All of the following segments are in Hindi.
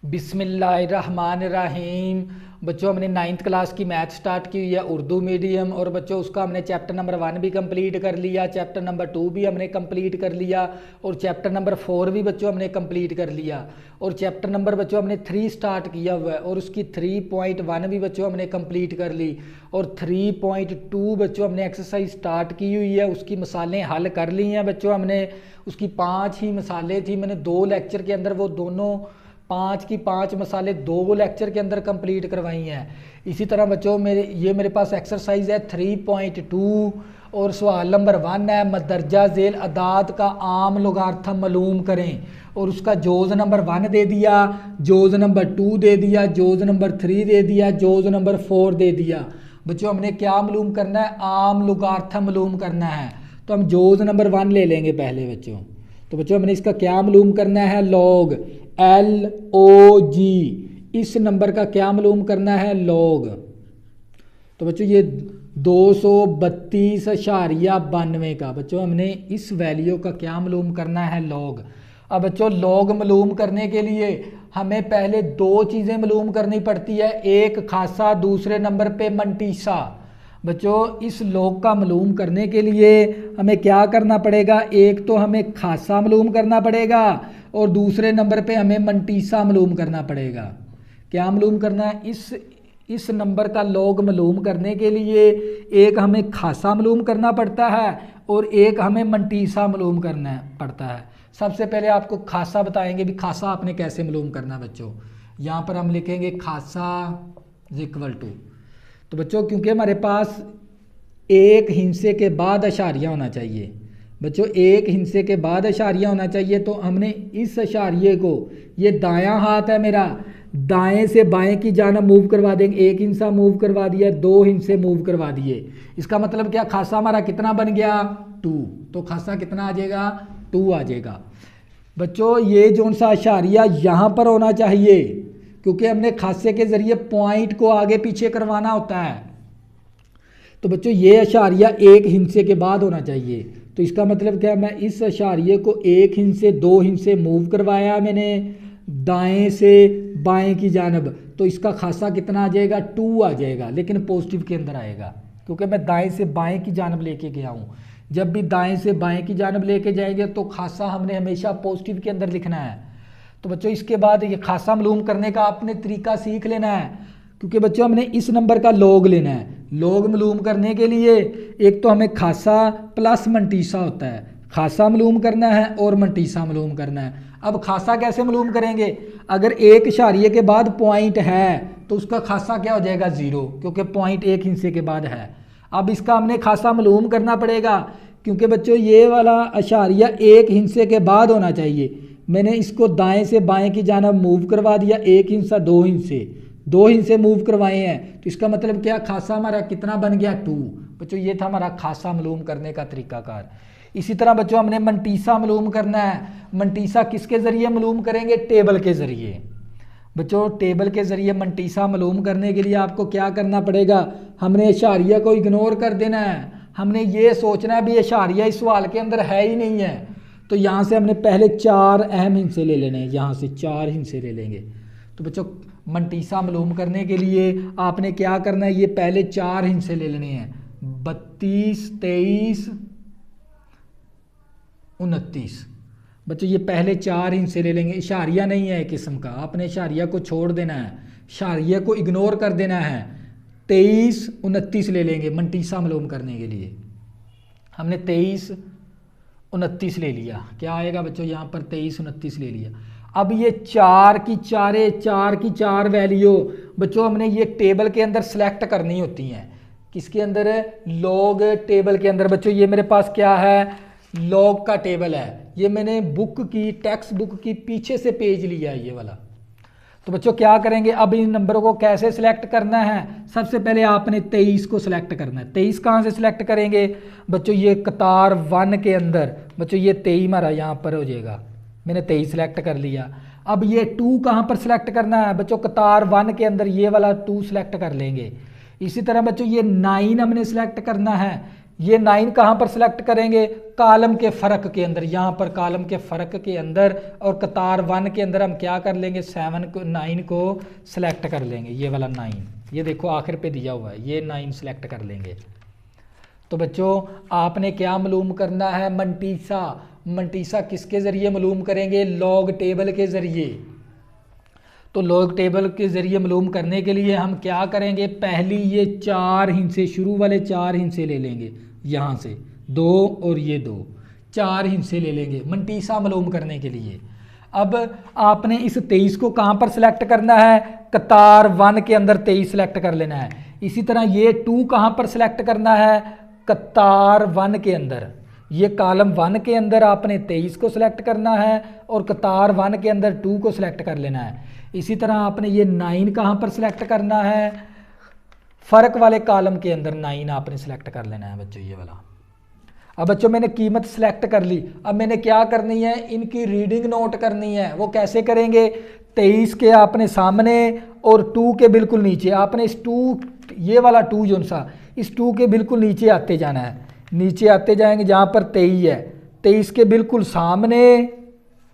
बिस्मिल्लाहिर्रहमानिर्रहीम। बच्चों हमने 9th क्लास की मैथ स्टार्ट की हुई है उर्दू मीडियम, और बच्चों उसका हमने चैप्टर नंबर 1 भी कंप्लीट कर लिया, चैप्टर नंबर 2 भी हमने कंप्लीट कर लिया, और चैप्टर नंबर 4 भी बच्चों हमने कंप्लीट कर लिया, और चैप्टर नंबर बच्चों हमने 3 स्टार्ट किया हुआ है, और उसकी 3.1 भी बच्चों हमने कंप्लीट कर ली, और 3.2 बच्चों हमने एक्सरसाइज स्टार्ट की हुई है, उसकी मिसालें हल कर ली हैं बच्चों हमने। उसकी 5 ही मिसालें थी, मैंने 2 लेक्चर के अंदर वो दोनों 5 की 5 मसाले 2 लेक्चर के अंदर कंप्लीट करवाई हैं। इसी तरह बच्चों मेरे पास एक्सरसाइज है 3.2, और सवाल नंबर 1 है मदरजा झेल अदाद का आम लोगार्थम मालूम करें, और उसका जोज नंबर 1 दे दिया, जोज नंबर 2 दे दिया, जोज नंबर 3 दे दिया, जोज नंबर 4 दे दिया। बच्चों हमने क्या मालूम करना है? आम लोगार्थम मालूम करना है। तो हम जोज नंबर 1 ले लेंगे पहले बच्चों। तो बच्चों हमने इसका क्या मालूम करना है? Log, LOG। इस नंबर का क्या मालूम करना है? लॉग। तो बच्चों ये 232.92 का बच्चों हमने इस वैल्यू का क्या मालूम करना है? लॉग। अब बच्चों लॉग मालूम करने के लिए हमें पहले 2 चीज़ें मालूम करनी पड़ती है, एक खासा, दूसरे नंबर पे मंटीसा। बच्चों इस लॉग का मालूम करने के लिए हमें क्या करना पड़ेगा? एक तो हमें खासा मालूम करना पड़ेगा, और दूसरे नंबर पे हमें मंटीसा मालूम करना पड़ेगा। क्या मालूम करना है? इस नंबर का लॉग मालूम करने के लिए एक हमें खासा मालूम करना पड़ता है, और एक हमें मंटीसा मालूम करना पड़ता है। सबसे पहले आपको खासा बताएंगे भी खासा आपने कैसे मालूम करना बच्चों। यहाँ पर हम लिखेंगे खासा इक्वल टू, तो बच्चों क्योंकि हमारे पास एक हिंसे के बाद अशारिया होना चाहिए, बच्चों एक हिंसे के बाद अशारिया होना चाहिए, तो हमने इस अशारिये को, ये दायां हाथ है मेरा, दाएं से बाएं की जानिब मूव करवा देंगे। एक हिंसा मूव करवा दिया, 2 हिंसे मूव करवा दिए। इसका मतलब क्या? खासा हमारा कितना बन गया? 2। तो खासा कितना आ जाएगा? 2 आ जाएगा। बच्चों ये जो सा अशारिया यहाँ पर होना चाहिए, क्योंकि हमने खासे के जरिए पॉइंट को आगे पीछे करवाना होता है। तो बच्चों ये अशारिया एक हिंसे के बाद होना चाहिए। तो इसका मतलब क्या? मैं इस अशारिये को एक हिंसे 2 हिंसे मूव करवाया मैंने दाएं से बाएं की जानब, तो इसका खासा कितना आ जाएगा? 2 आ जाएगा, लेकिन पॉजिटिव के अंदर आएगा, क्योंकि मैं दाएं से बाएं की जानब लेके गया हूँ। जब भी दाएं से बाएं की जानब लेके जाएंगे तो खासा हमने हमेशा पॉजिटिव के अंदर लिखना है। तो बच्चों इसके बाद ये खासा मालूम करने का आपने तरीका सीख लेना है, क्योंकि बच्चों हमने इस नंबर का लॉग लेना है। लॉग मालूम करने के लिए एक तो हमें खासा प्लस मंटीसा होता है, खासा मालूम करना है और मंटीसा मालूम करना है। अब खासा कैसे मालूम करेंगे? अगर एक इशारिये के बाद पॉइंट है तो उसका खासा क्या हो जाएगा? 0, क्योंकि पॉइंट एक हिंसे के बाद है। अब इसका हमने खासा मालूम करना पड़ेगा, क्योंकि बच्चों ये वाला इशारिया एक हिंसे के बाद होना चाहिए। मैंने इसको दाएं से बाएं की जानिब मूव करवा दिया, एक हिंसा 2 हिंसे, 2 हिंसे मूव करवाए हैं, तो इसका मतलब क्या? खासा हमारा कितना बन गया? 2। बच्चों ये था हमारा खासा मालूम करने का तरीकाकार। इसी तरह बच्चों हमने मंटीसा मालूम करना है। मंटीसा किसके ज़रिए मालूम करेंगे? टेबल के ज़रिए। बच्चों टेबल के ज़रिए मंटीसा मालूम करने के लिए आपको क्या करना पड़ेगा? हमने इशारिया को इग्नोर कर देना है। हमने ये सोचना है भी इशारिया इस सवाल के अंदर है ही नहीं है, तो यहाँ से हमने पहले 4 अहम हिंसे ले लेने हैं, यहाँ से 4 हिंसे ले लेंगे। तो बच्चों मंटीसा मालूम करने के लिए आपने क्या करना है? ये पहले 4 हिंसे ले लेने हैं, 32, 23, 29। बच्चों ये पहले 4 हिंसे ले लेंगे। इशारिया नहीं है एक किस्म का, आपने इशारिया को छोड़ देना है, इशारिया को इग्नोर कर देना है। 23, 29 ले लेंगे मंटीसा मालूम करने के लिए। हमने 23, 29 ले लिया। क्या आएगा बच्चों? यहाँ पर 23, 29 ले लिया। अब ये 4 की 4 वैल्यू बच्चों हमने ये टेबल के अंदर सेलेक्ट करनी होती हैं। किसके अंदर? लॉग टेबल के अंदर। बच्चों ये मेरे पास क्या है? लॉग का टेबल है। ये मैंने बुक की, टेक्स्ट बुक की पीछे से पेज लिया है ये वाला। तो बच्चों क्या करेंगे? अब इन नंबरों को कैसे सिलेक्ट करना है? सबसे पहले आपने 23 को सिलेक्ट करना है। 23 कहाँ से सिलेक्ट करेंगे? बच्चों ये कतार 1 के अंदर, बच्चों ये 23 हमारा यहाँ पर हो जाएगा। मैंने 23 सिलेक्ट कर लिया। अब ये 2 कहाँ पर सिलेक्ट करना है? बच्चों कतार 1 के अंदर ये वाला 2 सिलेक्ट कर लेंगे। इसी तरह बच्चों ये 9 हमने सिलेक्ट करना है। ये 9 कहाँ पर सिलेक्ट करेंगे, कॉलम के फ़र्क के अंदर, यहाँ पर कॉलम के फ़र्क के अंदर, और कतार 1 के अंदर हम क्या कर लेंगे, 7 को 9 को सिलेक्ट कर लेंगे, ये वाला 9, ये देखो आखिर पे दिया हुआ है, ये 9 सिलेक्ट कर लेंगे। तो बच्चों आपने क्या मालूम करना है, मंटीसा। मंटीसा किसके ज़रिए मालूम करेंगे, लॉग टेबल के ज़रिए। तो लॉग टेबल के ज़रिए मालूम करने के लिए हम क्या करेंगे, पहली ये 4 हिस्से, शुरू वाले 4 हिस्से ले लेंगे, यहाँ से 2 और ये 2, 4 हिस्से ले लेंगे मंटीसा मालूम करने के लिए। अब आपने इस 23 को कहाँ पर सिलेक्ट करना है, कतार 1 के अंदर 23 सिलेक्ट कर लेना है। इसी तरह ये 2 कहाँ पर सिलेक्ट करना है, कतार 1 के अंदर, ये कॉलम 1 के अंदर आपने 23 को सिलेक्ट करना है और कतार 1 के अंदर 2 को सिलेक्ट कर लेना है। इसी तरह आपने ये 9 कहाँ पर सिलेक्ट करना है, फ़र्क वाले कॉलम के अंदर 9 आपने सिलेक्ट कर लेना है बच्चों, ये वाला। अब बच्चों मैंने कीमत सिलेक्ट कर ली, अब मैंने क्या करनी है, इनकी रीडिंग नोट करनी है। वो कैसे करेंगे, 23 के आपने सामने और 2 के बिल्कुल नीचे, आपने इस 2, ये वाला 2 जो सा, इस 2 के बिल्कुल नीचे आते जाना है, नीचे आते जाएंगे जहाँ पर 23 है, 23 के बिल्कुल सामने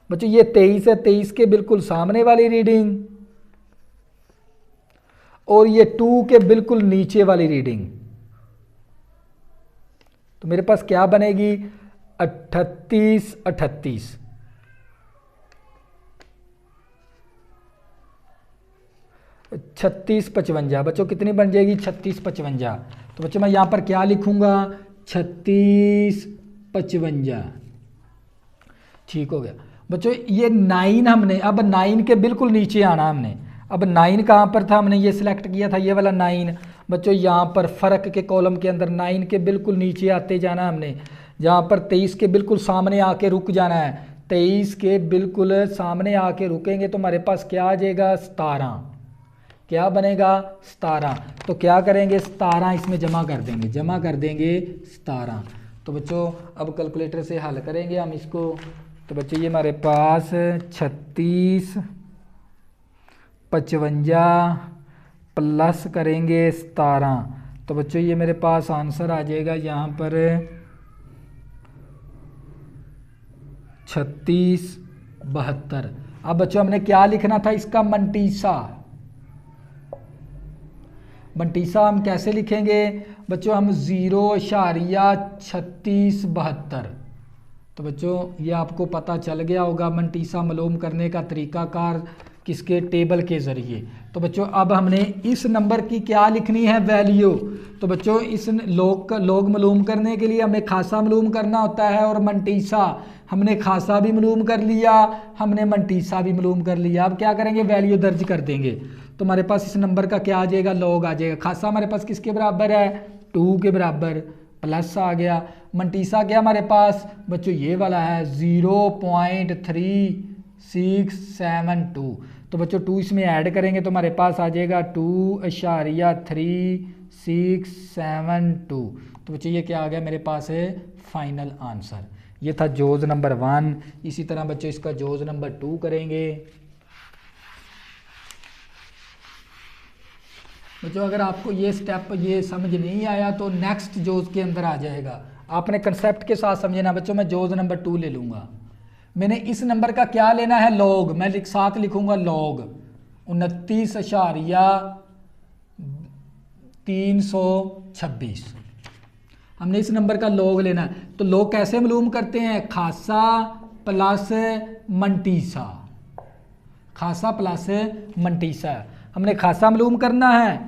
बच्चों, ये 23 है, 23 के बिल्कुल सामने वाली रीडिंग, और ये 2 के बिल्कुल नीचे वाली रीडिंग। तो मेरे पास क्या बनेगी, 38 38, 36 55। बच्चों कितनी बन जाएगी, 36 55। तो बच्चों मैं यहाँ पर क्या लिखूँगा, 36 55। ठीक हो गया बच्चों। ये 9 हमने, अब 9 के बिल्कुल नीचे आना हमने। अब 9 कहाँ पर था, हमने ये सिलेक्ट किया था, ये वाला 9। बच्चों यहाँ पर फ़र्क के कॉलम के अंदर 9 के बिल्कुल नीचे आते जाना हमने, जहाँ पर 23 के बिल्कुल सामने आके रुक जाना है। 23 के बिल्कुल सामने आके रुकेंगे तो हमारे पास क्या आ जाएगा, 17। क्या बनेगा, 17। तो क्या करेंगे, 17 इसमें जमा कर देंगे, जमा कर देंगे 17। तो बच्चों अब कैलकुलेटर से हल करेंगे हम इसको। तो बच्चों ये हमारे पास 36 55 प्लस करेंगे 17। तो बच्चों ये मेरे पास आंसर आ जाएगा यहाँ पर 36 72। अब बच्चों हमने क्या लिखना था, इसका मंटीसा। मंटीसा हम कैसे लिखेंगे बच्चों, हम 0.3672। तो बच्चों ये आपको पता चल गया होगा मंटीसा मालूम करने का तरीकाकार किसके, टेबल के ज़रिए। तो बच्चों अब हमने इस नंबर की क्या लिखनी है, वैल्यू। तो बच्चों इस लोग मालूम करने के लिए हमें खासा मालूम करना होता है, और मंटीसा हमने खासा भी मालूम कर लिया, हमने मंटीसा भी मालूम कर लिया। अब क्या करेंगे, वैल्यू दर्ज कर देंगे। तो हमारे पास इस नंबर का क्या आ जाएगा, लॉग आ जाएगा। खासा हमारे पास किसके बराबर है, 2 के बराबर, प्लस आ गया। मंटीसा क्या हमारे पास बच्चों, ये वाला है 0.3672। तो बच्चों 2 इसमें ऐड करेंगे तो हमारे पास आ जाएगा 2.3672। तो बच्चों ये क्या आ गया मेरे पास है, फाइनल आंसर। ये था जोज नंबर 1। इसी तरह बच्चों इसका जोज नंबर 2 करेंगे। बच्चों अगर आपको ये स्टेप ये समझ नहीं आया तो नेक्स्ट जोज के अंदर आ जाएगा। आपने कंसेप्ट के साथ समझना बच्चों। मैं जोज नंबर 2 ले लूँगा। मैंने इस नंबर का क्या लेना है, लॉग। मैं साथ लिखूँगा लॉग 29.326। हमने इस नंबर का लॉग लेना है। तो लॉग कैसे मालूम करते हैं, खासा प्लस मंटीसा, खासा प्लस मंटीसा। हमने खासा मालूम करना है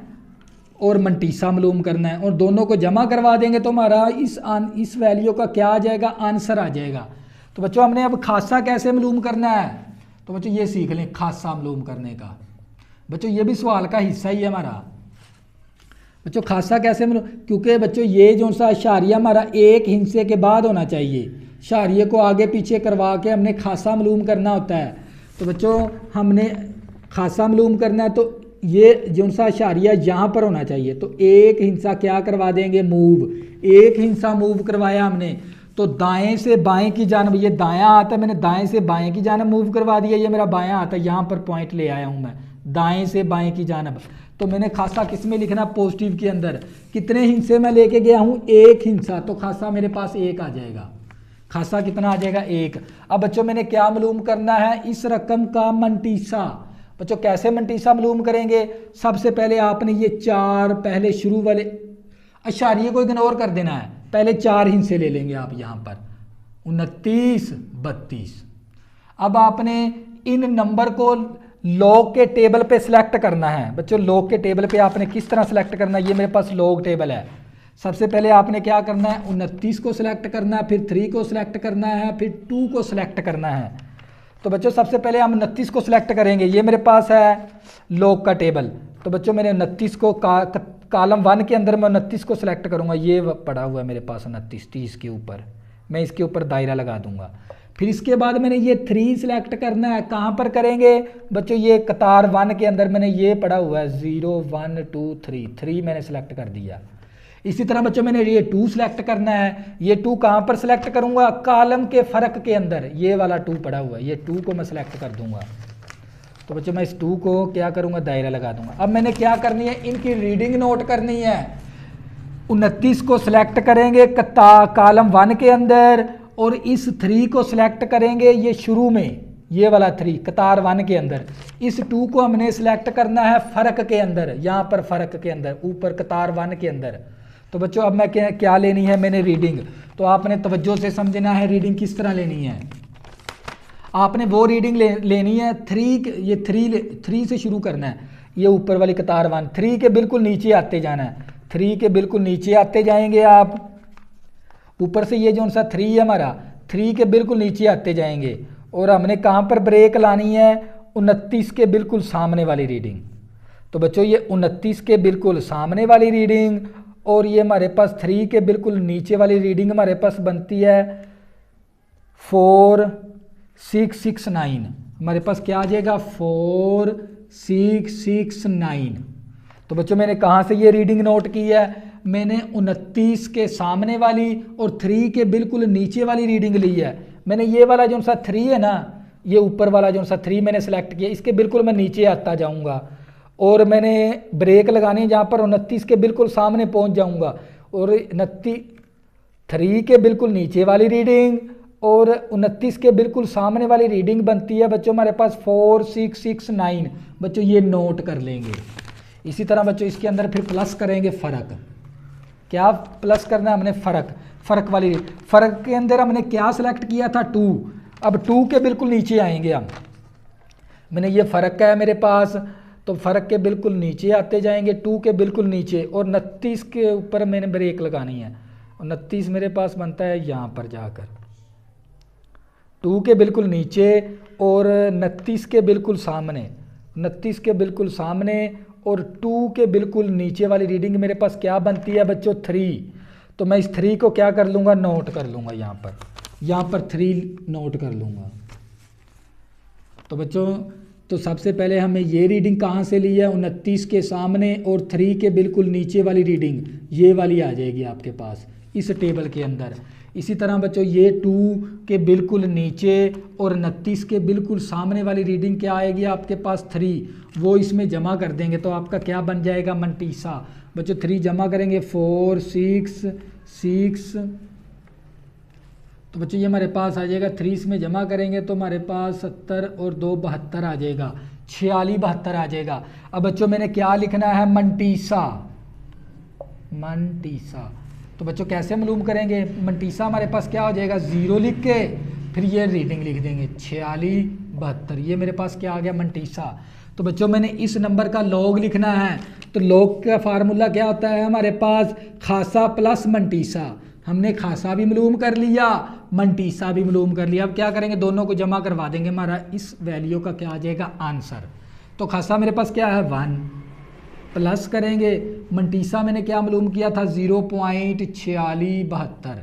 और मंटीसा मालूम करना है, और दोनों को जमा करवा देंगे तो हमारा इस वैल्यू का क्या आ जाएगा, आंसर आ जाएगा। तो बच्चों हमने अब खासा कैसे मालूम करना है, तो बच्चों ये सीख लें खासा मालूम करने का। बच्चों ये भी सवाल का हिस्सा ही है हमारा। बच्चों खासा कैसे मालूम, क्योंकि बच्चों ये जो सा इशारिया हमारा एक हिस्से के बाद होना चाहिए, इशारिये को आगे पीछे करवा के हमने खासा मालूम करना होता है। तो बच्चों हमने खासा मालूम करना है तो ये जो सा इशारिया यहाँ पर होना चाहिए। तो एक हिस्सा क्या करवा देंगे, मूव। एक हिस्सा मूव करवाया हमने तो दाएं से बाएं की जानब, ये दायां आता है, मैंने दाएं से बाएं की जानब मूव करवा दिया। ये मेरा बायां आता है, यहाँ पर पॉइंट ले आया हूँ मैं दाएं से बाएं की जानब। तो मैंने खासा किस में लिखना, पॉजिटिव के अंदर। कितने हिस्से में लेके गया हूँ, एक हिस्सा, तो खासा मेरे पास एक आ जाएगा। खासा कितना आ जाएगा, एक। अब बच्चों मैंने क्या मालूम करना है, इस रकम का मंटीसा। बच्चों कैसे मंटीसा मालूम करेंगे, सबसे पहले आपने ये चार पहले शुरू वाले अशारिये को इग्नोर कर देना है, पहले चार हिस्से ले लेंगे आप यहाँ पर 29, 32। अब आपने इन नंबर को लॉग के टेबल पे सिलेक्ट करना है। बच्चों लॉग के टेबल पे आपने किस तरह सिलेक्ट करना है, ये मेरे पास लॉग टेबल है। सबसे पहले आपने क्या करना है, 29 को सिलेक्ट करना है, फिर 3 को सिलेक्ट करना है, फिर 2 को सिलेक्ट करना है। तो बच्चों सबसे पहले हम 29 को सिलेक्ट करेंगे, ये मेरे पास है लॉग का टेबल। तो बच्चों मैंने 29 को कॉलम 1 के अंदर मैं 29 को सिलेक्ट करूंगा, ये पड़ा हुआ है मेरे पास 29, 30 के ऊपर, मैं इसके ऊपर दायरा लगा दूंगा। फिर इसके बाद मैंने ये 3 सिलेक्ट करना है, कहाँ पर करेंगे बच्चों, ये कतार 1 के अंदर मैंने ये पड़ा हुआ है 0 1 2 3, 3 मैंने सिलेक्ट कर दिया। इसी तरह बच्चों मैंने ये 2 सिलेक्ट करना है, ये 2 कहाँ पर सिलेक्ट करूंगा, कॉलम के फर्क के अंदर, ये वाला 2 पड़ा हुआ है, ये 2 को मैं सिलेक्ट कर दूंगा। तो बच्चों मैं इस 2 को क्या करूंगा, दायरा लगा दूंगा। अब मैंने क्या करनी है, इनकी रीडिंग नोट करनी है। 29 को सिलेक्ट करेंगे कॉलम 1 के अंदर, और इस 3 को सिलेक्ट करेंगे ये शुरू में, ये वाला 3 कतार 1 के अंदर। इस 2 को हमने सिलेक्ट करना है फर्क के अंदर, यहाँ पर फर्क के अंदर ऊपर कतार 1 के अंदर। तो बच्चों अब मैं क्या लेनी है, मैंने रीडिंग, तो आपने तवज्जो से समझना है रीडिंग किस तरह लेनी है। आपने वो रीडिंग लेनी है 3, ये 3 से शुरू करना है, ये ऊपर वाली कतार 1, 3 के बिल्कुल नीचे आते जाना है, 3 के बिल्कुल नीचे आते जाएंगे आप, ऊपर से ये जो सा 3 है हमारा, 3 के बिल्कुल नीचे आते जाएंगे। और हमने कहाँ पर ब्रेक लानी है, 29 के बिल्कुल सामने वाली रीडिंग। तो बच्चों ये 29 के बिल्कुल सामने वाली रीडिंग, और ये हमारे पास 3 के बिल्कुल नीचे वाली रीडिंग हमारे पास बनती है 4 6 6 9। हमारे पास क्या आ जाएगा, 4 6 6 9। तो बच्चों मैंने कहाँ से ये रीडिंग नोट की है, मैंने 29 के सामने वाली और 3 के बिल्कुल नीचे वाली रीडिंग ली है। मैंने ये वाला जो सा 3 है ना, ये ऊपर वाला जो सा 3 मैंने सेलेक्ट किया, इसके बिल्कुल मैं नीचे आता जाऊंगा, और मैंने ब्रेक लगानी है जहाँ पर 29 के बिल्कुल सामने पहुंच जाऊंगा, और 3 के बिल्कुल नीचे वाली रीडिंग और 29 के बिल्कुल सामने वाली रीडिंग बनती है बच्चों हमारे पास 4 6 6 9। बच्चों ये नोट कर लेंगे। इसी तरह बच्चों इसके अंदर फिर प्लस करेंगे फ़र्क। क्या प्लस करना है हमने, फ़र्क वाली, फ़र्क के अंदर हमने क्या सिलेक्ट किया था, 2। अब 2 के बिल्कुल नीचे आएंगे हम, मैंने ये फ़र्क है मेरे पास, तो फ़र्क के बिल्कुल नीचे आते जाएंगे 2 के बिल्कुल नीचे, और 29 के ऊपर मैंने ब्रेक लगानी है। 29 मेरे पास बनता है यहाँ पर जाकर 2 के बिल्कुल नीचे और 29 के बिल्कुल सामने, 29 के बिल्कुल सामने और 2 के बिल्कुल नीचे वाली रीडिंग मेरे पास क्या बनती है बच्चों, 3। तो मैं इस 3 को क्या कर लूँगा, नोट कर लूँगा, यहाँ पर 3 नोट कर लूँगा। तो बच्चों तो सबसे पहले हमें ये रीडिंग कहाँ से ली है, 29 के सामने और 3 के बिल्कुल नीचे वाली रीडिंग, ये वाली आ जाएगी आपके पास इस टेबल के अंदर। इसी तरह बच्चों ये 2 के बिल्कुल नीचे और 29 के बिल्कुल सामने वाली रीडिंग क्या आएगी आपके पास, 3, वो इसमें जमा कर देंगे तो आपका क्या बन जाएगा, मंटीसा। बच्चों 3 जमा करेंगे 4 6 6, तो बच्चों ये हमारे पास आ जाएगा 3 इसमें जमा करेंगे तो हमारे पास 70 और 2 72 आ जाएगा, 46 72 आ जाएगा। अब बच्चों मैंने क्या लिखना है, मंटीसा। तो बच्चों कैसे मालूम करेंगे, मंटीसा हमारे पास क्या हो जाएगा, 0 लिख के फिर ये रीडिंग लिख देंगे 46 72, ये मेरे पास क्या आ गया, मंटीसा। तो बच्चों मैंने इस नंबर का लॉग लिखना है, तो लॉग का फार्मूला क्या होता है हमारे पास, खासा प्लस मंटीसा। हमने खासा भी मालूम कर लिया, मंटीसा भी मालूम कर लिया। अब क्या करेंगे, दोनों को जमा करवा देंगे, हमारा इस वैल्यू का क्या आ जाएगा, आंसर। तो खासा मेरे पास क्या है 1, प्लस करेंगे मंटीसा मैंने क्या मालूम किया था 0.4672,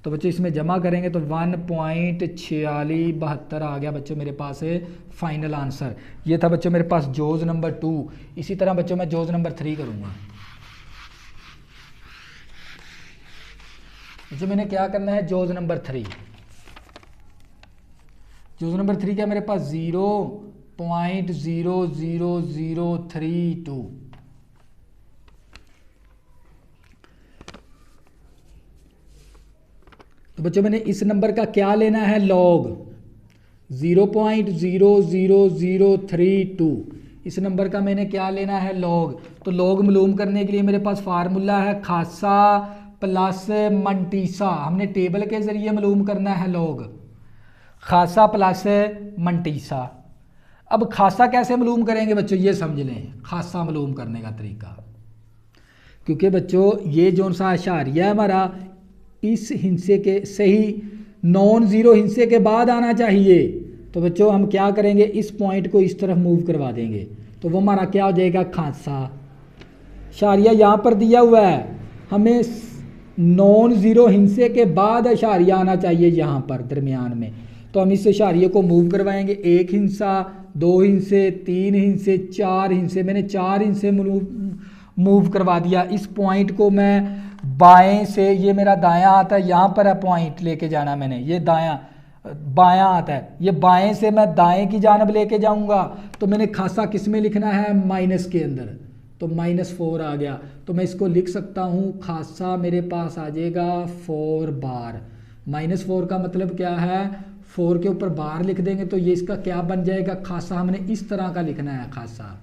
तो बच्चों इसमें जमा करेंगे तो 1.4672 आ गया बच्चों मेरे पास है फाइनल आंसर। ये था बच्चों मेरे पास जोज नंबर 2। इसी तरह बच्चों मैं जोज नंबर 3 करूँगा। जो मैंने क्या करना है, जोज नंबर 3। जोज नंबर 3 क्या मेरे पास 0 0.00032। तो बच्चों मैंने इस नंबर का क्या लेना है, लॉग 0.00032। इस नंबर का मैंने क्या लेना है, लॉग। तो लॉग मालूम करने के लिए मेरे पास फार्मूला है खासा प्लस मंटीसा। हमने टेबल के ज़रिए मालूम करना है लॉग, खासा प्लस मंटीसा। अब खासा कैसे मालूम करेंगे बच्चों, ये समझ लें खासा मालूम करने का तरीका। क्योंकि बच्चों ये जो सा अशारिया है हमारा इस हिस्से के सही नॉन ज़ीरो हिस्से के बाद आना चाहिए। तो बच्चों हम क्या करेंगे, इस पॉइंट को इस तरफ मूव करवा देंगे, तो वो हमारा क्या हो जाएगा, खासा। अशारिया यहाँ पर दिया हुआ है, हमें नॉन ज़ीरो हिस्से के बाद अशारिया आना चाहिए यहाँ पर दरमियान में। तो हम इस अशारिये को मूव करवाएंगे, एक हिस्सा, दो हिस्से, तीन हिस्से, चार हिस्से। मैंने चार हिस्से मूव करवा दिया। इस पॉइंट को मैं बाएं से, ये मेरा दायां आता है, यहाँ पर है पॉइंट लेके जाना मैंने, ये दायां बायां आता है, ये बाएं से मैं दाएं की जानब लेके जाऊंगा। तो मैंने खासा किस में लिखना है, माइनस के अंदर। तो -4 आ गया, तो मैं इसको लिख सकता हूँ, खासा मेरे पास आ जाएगा 4 बार। -4 का मतलब क्या है, 4 के ऊपर बार लिख देंगे तो ये इसका क्या बन जाएगा, खासा। हमने इस तरह का लिखना है खासा।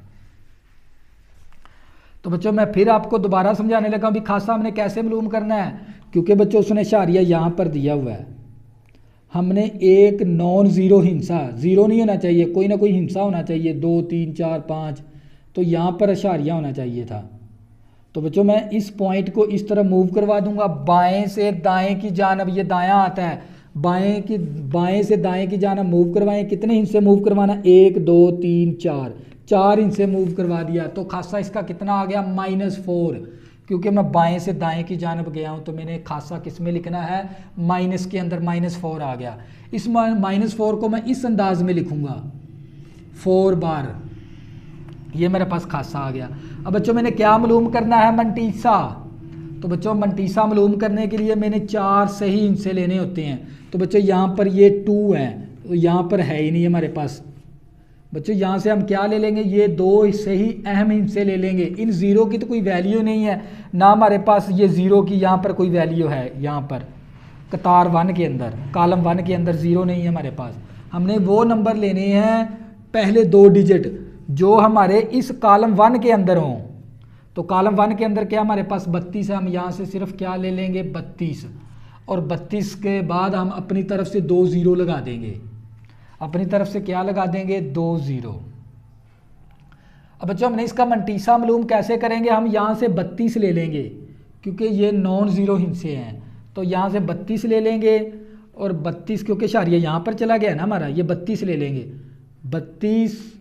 तो बच्चों मैं फिर आपको दोबारा समझाने लगा भी खासा हमने कैसे मालूम करना है। क्योंकि बच्चों उसने इशारिया यहाँ पर दिया हुआ है, हमने एक नॉन ज़ीरो हिस्सा, ज़ीरो नहीं होना चाहिए, कोई ना कोई हिस्सा होना चाहिए, 2 3 4 5, तो यहाँ पर इशारिया होना चाहिए था। तो बच्चों मैं इस पॉइंट को इस तरह मूव करवा दूंगा, बाएं से दाएं की जानब, ये दायां आता है, बाएं से दाएं की जानब मूव करवाएं। कितने हिस्से मूव करवाना, 1 2 3 4, 4 हिस्से मूव करवा दिया। तो खासा इसका कितना आ गया, -4। क्योंकि मैं बाएं से दाएं की जानब गया हूं, तो मैंने खासा किस में लिखना है, माइनस के अंदर, -4 आ गया। इस -4 को मैं इस अंदाज में लिखूंगा, 4 बार, ये मेरे पास खासा आ गया। अब बच्चों मैंने क्या मालूम करना है, मंटीसा। तो बच्चों मंटीसा मालूम करने के लिए मैंने 4 सही हिस्से लेने होते हैं। तो बच्चों यहाँ पर ये 2 है, तो यहाँ पर है ही नहीं हमारे पास। बच्चों यहाँ से हम क्या ले लेंगे, ये 2 सही अहम हिस्से ले लेंगे। इन ज़ीरो की तो कोई वैल्यू नहीं है ना हमारे पास, ये ज़ीरो की यहाँ पर कोई वैल्यू है, यहाँ पर कतार 1 के अंदर, कॉलम 1 के अंदर ज़ीरो नहीं है हमारे पास। हमने वो नंबर लेने हैं पहले 2 डिजिट जो हमारे इस कॉलम 1 के अंदर हों। तो कॉलम 1 के अंदर क्या हमारे पास 32 है, हम यहाँ से सिर्फ क्या ले लेंगे, 32, और 32 के बाद हम अपनी तरफ से 2 ज़ीरो लगा देंगे, अपनी तरफ से क्या लगा देंगे, 2 ज़ीरो। अब बच्चों हमने इसका मंटीसा मालूम कैसे करेंगे, हम यहाँ से 32 ले लेंगे क्योंकि ये नॉन ज़ीरो हिस्से हैं। तो यहाँ से 32 ले लेंगे, और 32 क्योंकि इशारिया यहाँ पर चला गया ना हमारा, ये 32 ले लेंगे, 32,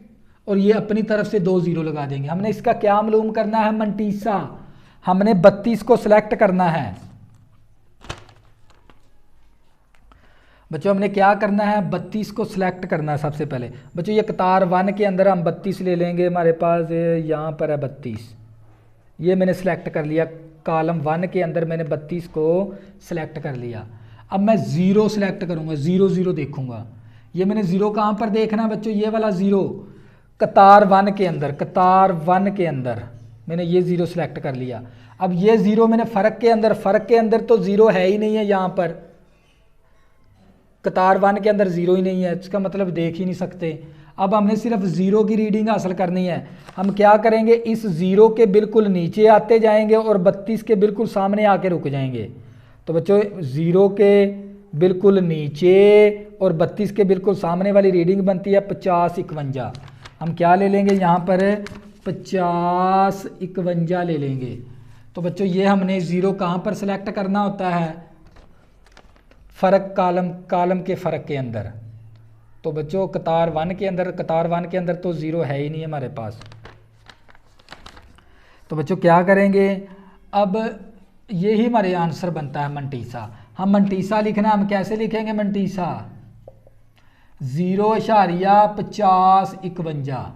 और ये अपनी तरफ से 2 ज़ीरो लगा देंगे। हमने इसका क्या मालूम करना है, मंटीसा। हमने 32 को सिलेक्ट करना है। बच्चों हमने क्या करना है, 32 को सिलेक्ट करना है सबसे पहले। बच्चों ये कतार 1 के अंदर हम 32 ले लेंगे, हमारे पास यहाँ पर है 32, ये मैंने सिलेक्ट कर लिया। कॉलम 1 के अंदर मैंने 32 को सिलेक्ट कर लिया। अब मैं ज़ीरो सिलेक्ट करूँगा, 0 0 देखूँगा। ये मैंने ज़ीरो कहाँ पर देखना है बच्चों, ये वाला ज़ीरो कतार 1 के अंदर, कतार 1 के अंदर मैंने ये ज़ीरो सिलेक्ट कर लिया। अब ये ज़ीरो मैंने फ़र्क के अंदर तो ज़ीरो है ही नहीं है, यहाँ पर कतार 1 के अंदर ज़ीरो ही नहीं है, इसका मतलब देख ही नहीं सकते। अब हमने सिर्फ ज़ीरो की रीडिंग हासिल करनी है। हम क्या करेंगे, इस ज़ीरो के बिल्कुल नीचे आते जाएंगे और 32 के बिल्कुल सामने आके रुक जाएंगे। तो बच्चों ज़ीरो के बिल्कुल नीचे और 32 के बिल्कुल सामने वाली रीडिंग बनती है 50 51। हम क्या ले लेंगे, यहाँ पर 50 51 ले लेंगे। तो बच्चों ये हमने ज़ीरो कहाँ पर सिलेक्ट करना होता है, फ़र्क कॉलम के फ़र्क के अंदर। तो बच्चों कतार 1 के अंदर तो ज़ीरो है ही नहीं हमारे पास। तो बच्चों क्या करेंगे, अब यही हमारे आंसर बनता है मंटीसा। हम मंटीसा लिखना, हम कैसे लिखेंगे मंटीसा, 0.50 51,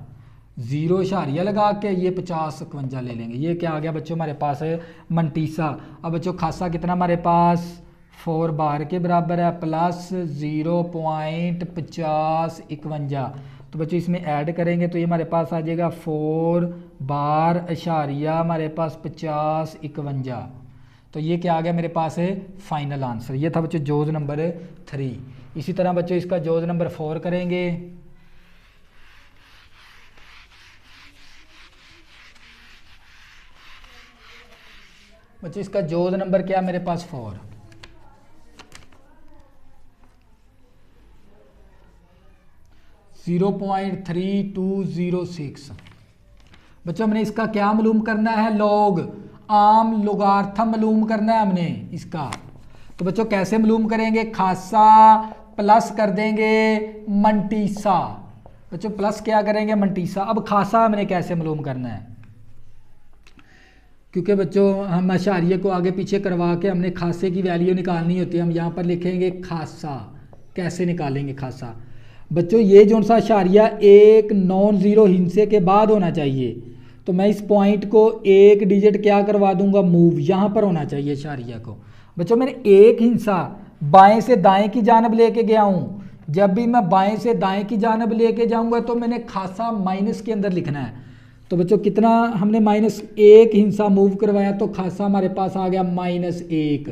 0 इशारिया लगा के ये 50 51 ले लेंगे। ये क्या आ गया बच्चों हमारे पास है मंटीसा। अब बच्चों खासा कितना हमारे पास 4 बार के बराबर है, प्लस 0.50 51। तो बच्चों इसमें ऐड करेंगे तो ये हमारे पास आ जाएगा 4 बार अशारिया हमारे पास 50 51। तो ये क्या आ गया मेरे पास है फाइनल आंसर। ये था बच्चों जोज नंबर 3। इसी तरह बच्चों इसका जोज नंबर 4 करेंगे। बच्चों इसका जोज नंबर क्या मेरे पास 4। 0.3206। बच्चों हमने इसका क्या मालूम करना है लॉग आम लोगार्थम मालूम करना है हमने इसका। तो बच्चों कैसे मालूम करेंगे खासा प्लस कर देंगे मंटीसा। बच्चों प्लस क्या करेंगे मंटीसा। अब खासा हमने कैसे मालूम करना है क्योंकि बच्चों हम अशारिये को आगे पीछे करवा के हमने खासे की वैल्यू निकालनी होती है। हम यहाँ पर लिखेंगे खासा। कैसे निकालेंगे खासा। बच्चों ये जो सा अशारिया एक नॉन ज़ीरो हिस्से के बाद होना चाहिए तो मैं इस पॉइंट को एक डिजिट क्या करवा दूंगा मूव। यहाँ पर होना चाहिए अशारिया को। बच्चों मैंने एक हिस्सा बाएं से दाएं की जानब लेके गया हूँ। जब भी मैं बाएं से दाएं की जानब लेके जाऊंगा तो मैंने खासा माइनस के अंदर लिखना है। तो बच्चों कितना हमने -1 हिस्सा मूव करवाया तो खासा हमारे पास आ गया -1।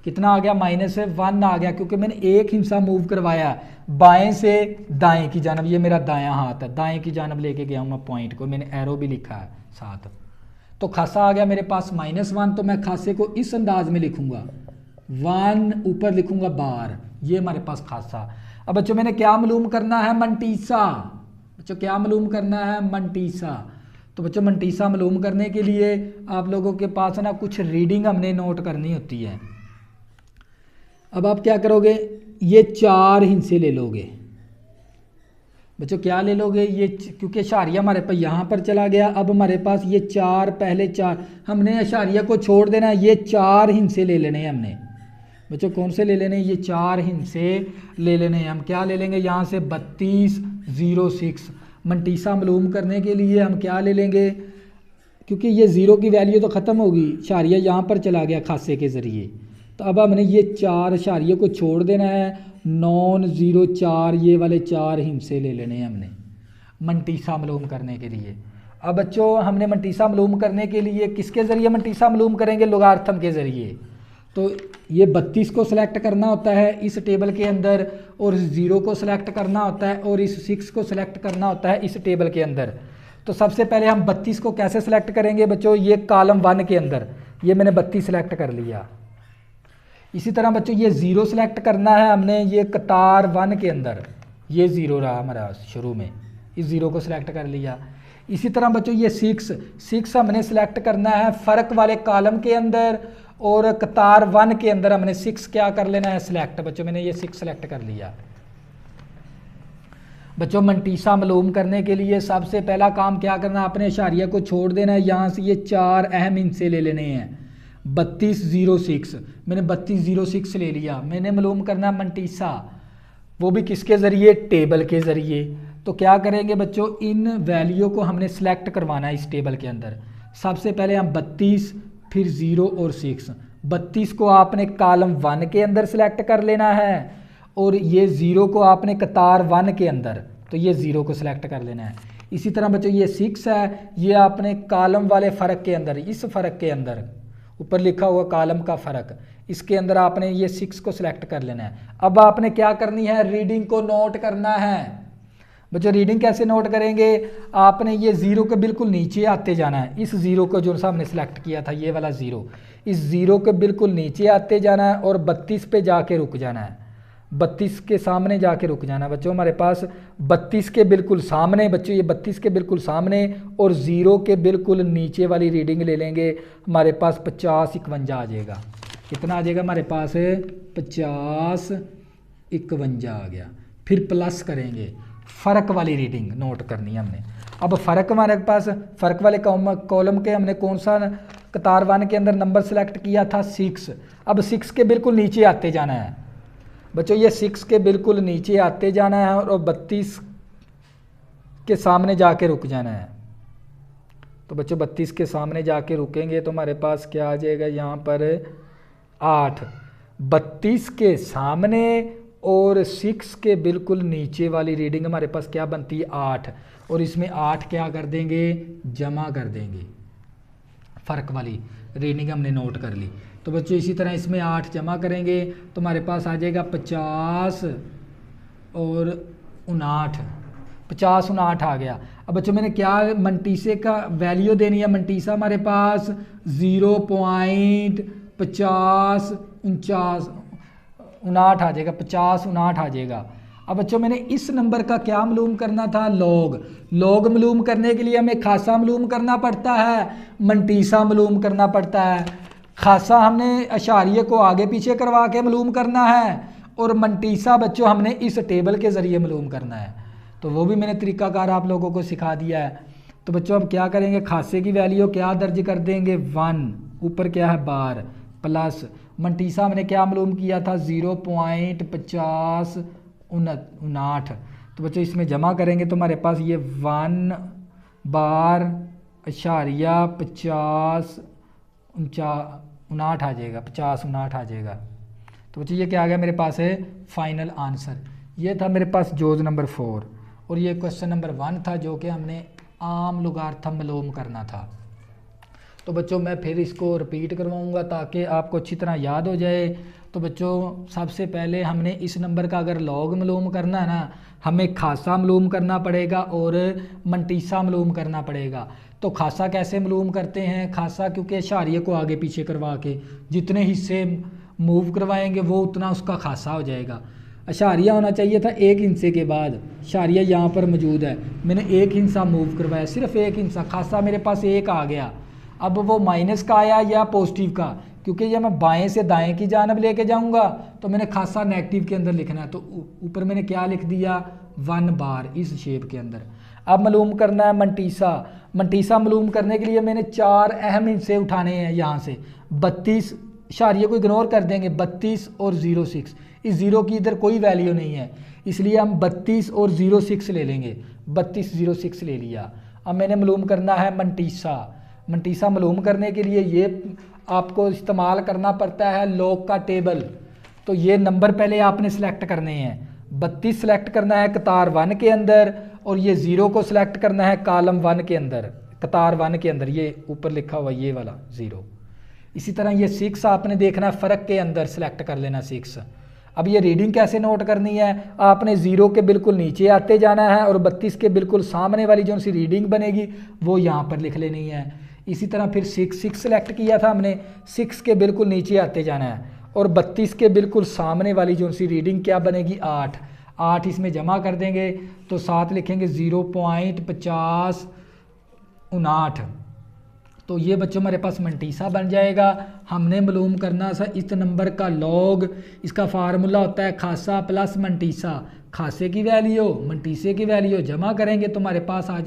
कितना आ गया -1 आ गया क्योंकि मैंने एक हिस्सा मूव करवाया बाएं से दाएं की जानब। ये मेरा दायां हाथ है दाएं की जानब लेके गया हूँ मैं पॉइंट को। मैंने एरो भी लिखा है साथ। तो खासा आ गया मेरे पास -1। तो मैं खासे को इस अंदाज में लिखूंगा 1 ऊपर लिखूंगा बार। ये हमारे पास खासा। अब बच्चों मैंने क्या मालूम करना है मंटीसा। बच्चों क्या मालूम करना है मंटीसा। तो बच्चों मंटीसा मालूम करने के लिए आप लोगों के पास ना कुछ रीडिंग हमने नोट करनी होती है। अब आप क्या करोगे ये 4 हिस्से ले लोगे। बच्चों क्या ले लोगे ये क्योंकि अशारिया हमारे पास यहाँ पर चला गया। अब हमारे पास ये 4 पहले 4 हमने अशारिया को छोड़ देना है। ये 4 हिस्से ले लेने हैं हमने। बच्चों कौन से ले लेने हैं ये 4 हिस्से ले लेने हैं। हम क्या ले लेंगे यहाँ से 3206 मंटीसा मालूम करने के लिए हम क्या ले लेंगे क्योंकि ये 0 की वैल्यू तो ख़त्म होगी। अशारिया यहाँ पर चला गया खासे के ज़रिए। तो अब हमने ये 4 अशारिये को छोड़ देना है। नॉन ज़ीरो 4 ये वाले 4 हिस्से ले लेने हैं हमने मंटीसा मालूम करने के लिए। अब बच्चों हमने मंटीसा मालूम करने के लिए किसके ज़रिए मंटीसा मालूम करेंगे लोगार्थम के ज़रिए। तो ये 32 को सिलेक्ट करना होता है इस टेबल के अंदर और 0 को सिलेक्ट करना होता है और इस 6 को सिलेक्ट करना होता है इस टेबल के अंदर। तो सबसे पहले हम 32 को कैसे सिलेक्ट करेंगे बच्चों ये कॉलम 1 के अंदर। ये मैंने 32 सिलेक्ट कर लिया। इसी तरह बच्चों ये 0 सिलेक्ट करना है हमने ये कतार 1 के अंदर। ये 0 रहा हमारा शुरू में। इस 0 को सिलेक्ट कर लिया। इसी तरह बच्चों ये 6 हमने सिलेक्ट करना है फ़र्क वाले कॉलम के अंदर और कतार 1 के अंदर हमने 6 क्या कर लेना है सिलेक्ट। बच्चों मैंने ये 6 सिलेक्ट कर लिया। बच्चों मंटीसा मालूम करने के लिए सबसे पहला काम क्या करना है अपने अशारिया को छोड़ देना है। यहाँ से ये 4 अहम हिस्से ले लेने हैं। 3206 मैंने 3206 ले लिया। मैंने मालूम करना मंटीसा वो भी किसके ज़रिए टेबल के ज़रिए। तो क्या करेंगे बच्चों इन वैल्यू को हमने सेलेक्ट करवाना है इस टेबल के अंदर। सबसे पहले हम 32 फिर 0 और 6। 32 को आपने कॉलम 1 के अंदर सेलेक्ट कर लेना है और ये 0 को आपने कतार 1 के अंदर। तो ये 0 को सिलेक्ट कर लेना है। इसी तरह बच्चों ये 6 है ये आपने कॉलम वाले फ़र्क के अंदर इस फ़र्क के अंदर ऊपर लिखा हुआ कॉलम का फ़र्क इसके अंदर आपने ये 6 को सिलेक्ट कर लेना है। अब आपने क्या करनी है रीडिंग को नोट करना है। बच्चों रीडिंग कैसे नोट करेंगे आपने ये 0 के बिल्कुल नीचे आते जाना है। इस 0 को जो सा हमने सेलेक्ट किया था ये वाला 0 इस 0 के बिल्कुल नीचे आते जाना है और 32 पे जाके रुक जाना है। 32 के सामने जाके रुक जाना है। बच्चों हमारे पास 32 के बिल्कुल सामने बच्चों ये 32 के बिल्कुल सामने और 0 के बिल्कुल नीचे वाली रीडिंग ले लेंगे। हमारे पास 50 51 आ जाएगा। कितना आ जाएगा हमारे पास 50 51 आ गया। फिर प्लस करेंगे फ़र्क वाली रीडिंग नोट करनी है हमने। अब फ़र्क हमारे पास फ़र्क वाले कॉलम के हमने कौन सा कतार 1 के अंदर नंबर सेलेक्ट किया था 6। अब 6 के बिल्कुल नीचे आते जाना है। बच्चों ये 6 के बिल्कुल नीचे आते जाना है और 32 के सामने जाके रुक जाना है। तो बच्चों 32 के सामने जाके रुकेंगे तो हमारे पास क्या आ जाएगा यहाँ पर 8। 32 के सामने और 6 के बिल्कुल नीचे वाली रीडिंग हमारे पास क्या बनती है 8, और इसमें 8 क्या कर देंगे जमा कर देंगे, फ़र्क वाली रीडिंग हमने नोट कर ली। तो बच्चों इसी तरह इसमें 8 जमा करेंगे तो हमारे पास आ जाएगा 50 और 59, 50 59 आ गया। अब बच्चों मैंने क्या मंटीसे का वैल्यू देनी है, मंटीसा हमारे पास 0.50 59 आ जाएगा, 50 59 आ जाएगा। अब बच्चों मैंने इस नंबर का क्या मालूम करना था, लॉग मालूम करने के लिए हमें खासा मालूम करना पड़ता है, मंटीसा मालूम करना पड़ता है। खासा हमने अशारिये को आगे पीछे करवा के मालूम करना है, और मंटीसा बच्चों हमने इस टेबल के ज़रिए मालूम करना है। तो वो भी मैंने तरीकाकार आप लोगों को सिखा दिया है। तो बच्चों अब क्या करेंगे, खासे की वैल्यू क्या दर्ज कर देंगे 1, ऊपर क्या है बार, प्लस मंटीसा हमने क्या मालूम किया था 0.50 59। तो बच्चों इसमें जमा करेंगे तो हमारे पास ये 1 बार अशारिया 50 59 आ जाएगा, 50 59 आ जाएगा। तो बच्चों ये क्या आ गया मेरे पास है फाइनल आंसर। ये था मेरे पास जोज नंबर 4, और ये क्वेश्चन नंबर 1 था जो कि हमने आम लुगार्थम मालूम करना था। तो बच्चों मैं फिर इसको रिपीट करवाऊंगा ताकि आपको अच्छी तरह याद हो जाए। तो बच्चों सबसे पहले हमने इस नंबर का अगर लॉग मालूम करना है ना, हमें खासा मालूम करना पड़ेगा और मंटीसा मालूम करना पड़ेगा। तो खासा कैसे मालूम करते हैं, खासा क्योंकि इशारिये को आगे पीछे करवा के जितने हिस्से मूव करवाएंगे वो उतना उसका खासा हो जाएगा। अशारिया होना चाहिए था 1 हिस्से के बाद, अशारिया यहाँ पर मौजूद है, मैंने 1 हिस्सा मूव करवाया, सिर्फ 1 हिस्सा, खासा मेरे पास 1 आ गया। अब वो माइनस का आया या पॉजिटिव का, क्योंकि जब मैं बाएं से दाएं की जानब लेके जाऊंगा तो मैंने खासा नेगेटिव के अंदर लिखना है। तो ऊपर मैंने क्या लिख दिया 1 बार इस शेप के अंदर। अब मालूम करना है मंटीसा। मंटीसा मालूम करने के लिए मैंने 4 अहम हिस्से उठाने हैं यहाँ से। 32 इशारिये को इग्नोर कर देंगे, 32 और 06, इस 0 की इधर कोई वैल्यू नहीं है, इसलिए हम 32 और 06 ले लेंगे, 32 06 ले लिया। अब मैंने मालूम करना है मंटीसा। मंटीसा मालूम करने के लिए ये आपको इस्तेमाल करना पड़ता है लॉग का टेबल। तो ये नंबर पहले आपने सेलेक्ट करने हैं, 32 सेलेक्ट करना है कतार 1 के अंदर, और ये 0 को सिलेक्ट करना है कॉलम 1 के अंदर, कतार 1 के अंदर, ये ऊपर लिखा हुआ ये वाला 0। इसी तरह ये 6 आपने देखना है फ़र्क के अंदर सेलेक्ट कर लेना 6। अब ये रीडिंग कैसे नोट करनी है, आपने 0 के बिल्कुल नीचे आते जाना है और 32 के बिल्कुल सामने वाली जो सी रीडिंग बनेगी वो यहाँ पर लिख लेनी है। इसी तरह फिर 6 सेलेक्ट किया था हमने, 6 के बिल्कुल नीचे आते जाना है और 32 के बिल्कुल सामने वाली जो सी रीडिंग क्या बनेगी 8 इसमें जमा कर देंगे तो साथ लिखेंगे 0.50 59। तो ये बच्चों हमारे पास मंटीसा बन जाएगा। हमने मालूम करना था इस नंबर का लॉग, इसका फार्मूला होता है खासा प्लस मंटीसा, खासे की वैल्यू मंटीसे की वैल्यू जमा करेंगे तो हमारे पास आ जाए